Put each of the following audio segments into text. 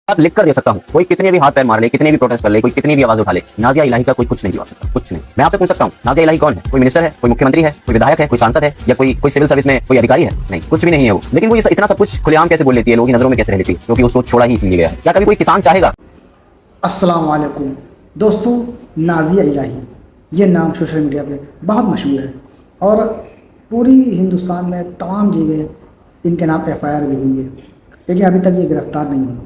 बात लिख कर दे सकता हूँ। कोई कितने भी हाथ पैर मार ले, कितने भी प्रोटेस्ट कर ले, कोई कितनी भी आवाज उठा ले, नाजिया इलाही का कोई कुछ नहीं दिवा सकता, कुछ नहीं। मैं आपसे पूछ सकता हूँ, नाजिया इलाही कौन है? कोई मिनिस्टर है, कोई मुख्यमंत्री है, कोई विधायक है, कोई सांसद है, या कोई सिविल सर्विस में कोई अधिकारी है? नहीं, कुछ भी नहीं है वो। लेकिन वो इतना सब कुछ खुलेआम कैसे बोल लेती है, लोगों की नजरों में कैसे रह लेती है, क्योंकि उसको छोड़ा ही इसीलिए गया है। क्या कभी कोई किसान चाहेगा? अस्सलाम वालेकुम दोस्तों, नाजिया इलाही ये नाम सोशल मीडिया पे बहुत मशहूर है और पूरी हिंदुस्तान में तमाम जगह इनके नाम FIR भी हुई है, लेकिन अभी तक ये गिरफ्तार नहीं हुई।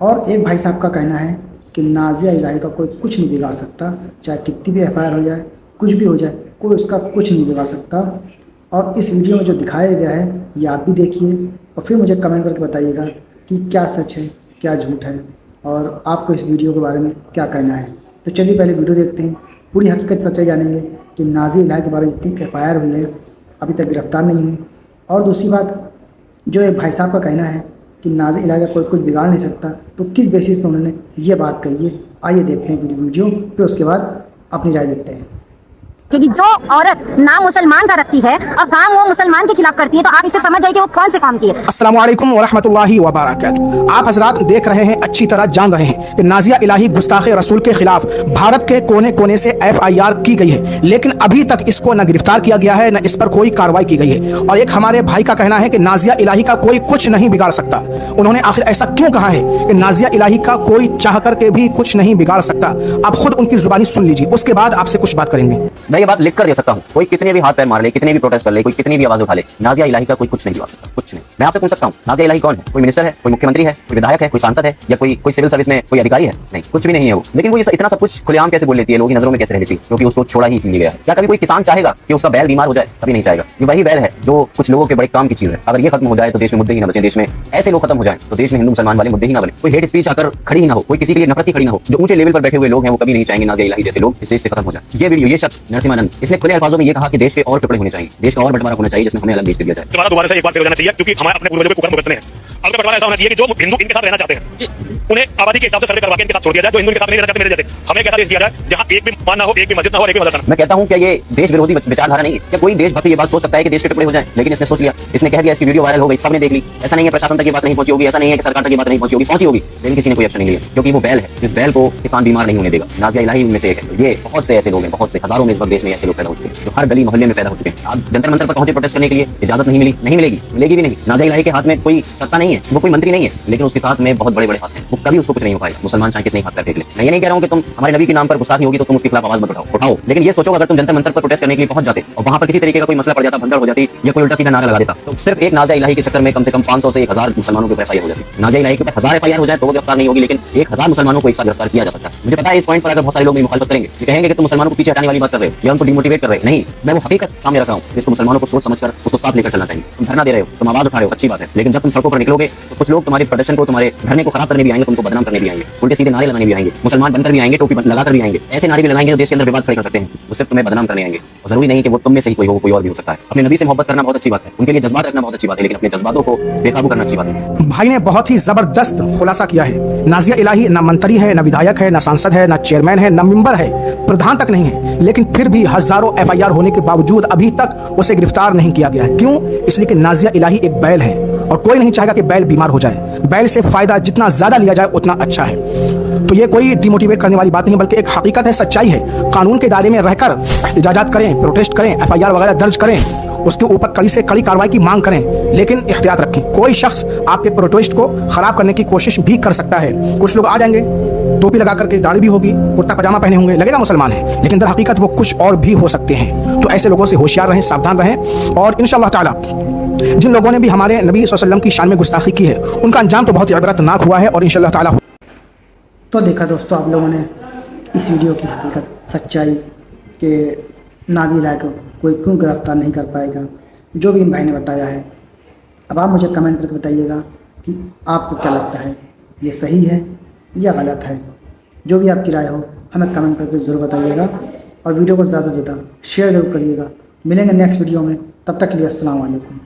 और एक भाई साहब का कहना है कि नाजिया इलाही का कोई कुछ नहीं बिगाड़ सकता, चाहे कितनी भी FIR हो जाए, कुछ भी हो जाए, कोई उसका कुछ नहीं बिगाड़ सकता। और इस वीडियो में जो दिखाया गया है ये आप भी देखिए और फिर मुझे कमेंट करके बताइएगा कि क्या सच है, क्या झूठ है और आपको इस वीडियो के बारे में क्या कहना है। तो चलिए पहले वीडियो देखते हैं, पूरी हकीकत सच्चाई जानेंगे कि नाजिया इलाही के बारे में इतनी FIR हुई है, अभी तक गिरफ्तार नहीं हुई। और दूसरी बात, जो एक भाई साहब का कहना है कि नाजिया इलाही का कोई कुछ बिगाड़ नहीं सकता, तो किस बेसिस पर उन्होंने ये बात कही है, आइए देखते हैं पूरी वीडियो, फिर उसके बाद अपनी राय देखते हैं। क्योंकि जो औरत नाम मुसलमान का रखती है और काम वो मुसलमान के खिलाफ करती है, तो आप इसे समझ जाइए कि वो कौन से काम किए। अस्सलाम वालेकुम वरहमतुल्लाहि वबरकातुहू। आप हजरात देख रहे हैं, अच्छी तरह जान रहे हैं कि नाजिया इलाही गुस्ताखे रसूल के खिलाफ भारत के कोने कोने से FIR की गई है, लेकिन अभी तक इसको न गिरफ्तार किया गया है, न इस पर कोई कार्रवाई की गई है। और एक हमारे भाई का कहना है कि नाजिया इलाही का कोई कुछ नहीं बिगाड़ सकता। उन्होंने आखिर ऐसा क्यों कहा है कि नाजिया इलाही का कोई चाह करके भी कुछ नहीं बिगाड़ सकता? आप खुद उनकी जुबानी सुन लीजिए, उसके बाद आपसे कुछ बात करेंगे। मैं ये बात लिख कर दे सकता हूँ। कोई कितने भी हाथ पैर मार ले, कितने भी प्रोटेस्ट कर ले, कोई कितनी भी आवाज उठा ले, नाजिया इलाही का कोई कुछ नहीं दिवा सकता, कुछ नहीं। मैं आपसे पूछ सकता हूँ, नाजिया इलाही कौन है? कोई मिनिस्टर है, कोई मुख्यमंत्री है, कोई विधायक है, कोई सांसद है, या कोई सिविल सर्विस में कोई अधिकारी है? नहीं, कुछ भी नहीं है वो। लेकिन वो इतना सब कुछ खुलेआम कैसे बोल लेती है, लोगों की नजरों में कैसे रह लेती है, क्योंकि उसको छोड़ा ही इसीलिए गया है। क्या कभी कोई किसान चाहेगा कि उसका बैल बीमार हो जाए? कभी नहीं चाहेगा। ये वही बैल है जो कुछ लोगों के बड़े काम की चीज है। अगर ये खत्म हो जाए तो देश में मुद्दे ही ना बचे, देश में ऐसे लोग खत्म हो जाए तो देश में हिंदू मुसलमान वाले मुद्दे ही ना बने, कोई हेट स्पीच आकर खड़ी ही ना हो, कोई किसी के लिए नफरत ही खड़ी ना हो। जो ऊंचे लेवल पर बैठे हुए लोग हैं वो कभी नहीं चाहेंगे नाजिया इलाही जैसे लोग इस देश से खत्म हो जाए। ये वीडियो, ये शख्स नरसिम्हानंद, इसने खुले अल्फाजों में ये कहा कि देश के और टुकड़े होने चाहिए, देश का और बंटवारा होना चाहिए, जिसमें हमें अलग देश दे दिया जाए। दोबारा से एक बार फिर हो जाना चाहिए, क्योंकि हमारे अपने पूर्वजों पे कुकर्म भुगतने हैं। अगर बंटवारा ऐसा होना चाहिए कि जो हिंदू इनके साथ रहना चाहते हैं उन्हें आबादी के हिसाब से सर्वे करवा के इनके साथ छोड़ दिया जाए, जो हिंदू के साथ नहीं रहना चाहते मेरे जैसे, हमें एक ऐसा देश दिया जाए जहां एक भी मान ना हो, एक भी मस्जिद ना हो, एक भी मदरसा। मैं कहता हूं क्या ये देश विरोधी विचारधारा नहीं है? क्या कोई देशभक्त ये बात सोच सकता है कि देश के टुकड़े हो जाएं? लेकिन इसने सोच लिया, इसने कह दिया, इसकी वीडियो वायरल हो गई, सबने देख ली। ऐसा नहीं है प्रशासन तक ये बात नहीं पहुंची होगी, ऐसा नहीं है कि सरकार तक ये बात नहीं पहुंची होगी, पहुंची होगी, लेकिन किसी ने कोई एक्शन नहीं लिया, क्योंकि वो बैल है, जिस बैल को किसान बीमार नहीं होने देगा। नाजिया इलाही उनमें से एक है। ये बहुत से ऐसे लोग हैं, बहुत से हजारों में इस वक्त देश में ऐसे लोग पैदा हो चुके हैं, जो हर गली मोहल्ले में पैदा हो चुके हैं। आप जंतर मंतर पर पहुंचे प्रोटेस्ट करने के लिए, इजाजत नहीं मिली, नहीं मिलेगी, मिलेगी भी नहीं। नाजिया इलाही के हाथ में कोई सत्ता नहीं है, वो कोई मंत्री नहीं है, लेकिन उसके साथ में बहुत बड़े बड़े हाथ हैं, वो कभी उसको कुछ नहीं हो पाएगा। मुसलमान चाहे कितने हाथ पैर फेंक ले। मैं ये नहीं कह रहा हूं कि तुम हमारे नबी के नाम पर गुस्ताखी होगी तो तुम उसके खिलाफ आवाज मत उठाओ, लेकिन ये सोचो अगर तुम जंतर मंतर पर प्रोटेस्ट करने के लिए पहुंच जाते और वहां पर किसी तरीके का कोई मसला पड़ जाता, भगदड़ हो जाती या कोई उल्टा सीधा नारा लगा देता, तो सिर्फ एक नाजिया इलाही के चक्कर में कम से कम 500 से 1000 मुसलमानों के ऊपर FIR हो जाती। नाजिया इलाही के ऊपर 1000 FIR हो जाए तो वो गिरफ्तार नहीं होगी, लेकिन 1000 मुसलमानों को एक साथ गिरफ्तार किया जा सकता है। मुझे पता है इस पॉइंट पर अगर बहुत सारे लोग मुखालफत करेंगे, ये कहेंगे कि तुम मुसलमानों को पीछे हटाने वाली बात कर रहे हो या उनको डिमोटिवेट कर रहे हो। नहीं, मैं वो हकीकत सामने रख रहा हूं जिसको मुसलमानों को सोच समझकर उसको साथ लेकर चलना चाहिए। तुम धरना दे रहे हो, तुम आवाज उठा रहे हो, अच्छी बात है, लेकिन जब तुम सड़कों पर निकलोगे तो कुछ लोग तुम्हारे प्रदर्शन को, तुम्हारे धरने को खराब करने भी आएंगे, तुमको बदनाम करने भी आएंगे, उल्टे सीधे नारे लगाने भी आएंगे, मुसलमान बनकर भी आएंगे, टोपी लगाकर भी आएंगे, ऐसे नारे भी लगाएंगे जो देश के अंदर विवाद खड़े कर सकते हैं। वो सिर्फ तुम्हें बदनाम करने आएंगे और जरूरी नहीं कि वो तुम में से ही कोई हो, कोई और भी हो सकता है। अपने नबी से मोहब्बत करना बहुत अच्छी बात है, उनके लिए जज्बात रखना बहुत अच्छी बात है, लेकिन अपने जज्बातों को बेकाबू करना अच्छी बात नहीं। भाई ने बहुत ही जबरदस्त खुलासा किया है। नाजिया इलाही न मंत्री है, न विधायक है, न सांसद है, न चेयरमैन है, न मेंबर है, प्रधान तक नहीं है, लेकिन फिर भी हजारों FIR होने के बावजूद अभी तक उसे गिरफ्तार नहीं किया गया है। क्यों? इसलिए कि नाजिया इलाही एक बैल है और कोई नहीं चाहेगा कि बैल बीमार हो जाए। बैल से फायदा जितना ज्यादा लिया जाए उतना अच्छा है। तो ये कोई डिमोटिवेट करने वाली बात नहीं, बल्कि एक हकीकत है, सच्चाई है। कानून के दायरे में रहकर एहतजाजात करें, प्रोटेस्ट करें, FIR वगैरह दर्ज करें, उसके ऊपर कड़ी से कड़ी कार्रवाई की मांग करें, लेकिन एहतियात रखें। कोई शख्स आपके प्रोटेस्ट को खराब करने की कोशिश भी कर सकता है। कुछ लोग आ जाएंगे, टोपी लगा करके, दाढ़ी भी होगी, कुर्ता पजामा पहने होंगे, लगेगा मुसलमान है, लेकिन दर हकीकत वो कुछ और भी हो सकते हैं। तो ऐसे लोगों से होशियार रहें, सावधान रहें। और इंशाअल्लाह ताला जिन लोगों ने भी हमारे नबी सल्लल्लाहु अलैहि वसल्लम की शान में गुस्ताखी की है, उनका अंजाम तो बहुत ही इबरतनाक हुआ है और इंशाअल्लाह ताला। तो देखा दोस्तों आप लोगों ने इस वीडियो की हकीकत, सच्चाई कि नाजिया इलाही को कोई क्यों गिरफ्तार नहीं कर पाएगा, जो भी इन भाई ने बताया है। अब आप मुझे कमेंट करके बताइएगा कि आपको क्या लगता है, ये सही है या गलत है। जो भी आपकी राय हो हमें कमेंट करके ज़रूर बताइएगा और वीडियो को ज़्यादा से ज़्यादा शेयर ज़रूर करिएगा। मिलेंगे नेक्स्ट वीडियो में, तब तक के लिए अस्सलाम वालेकुम।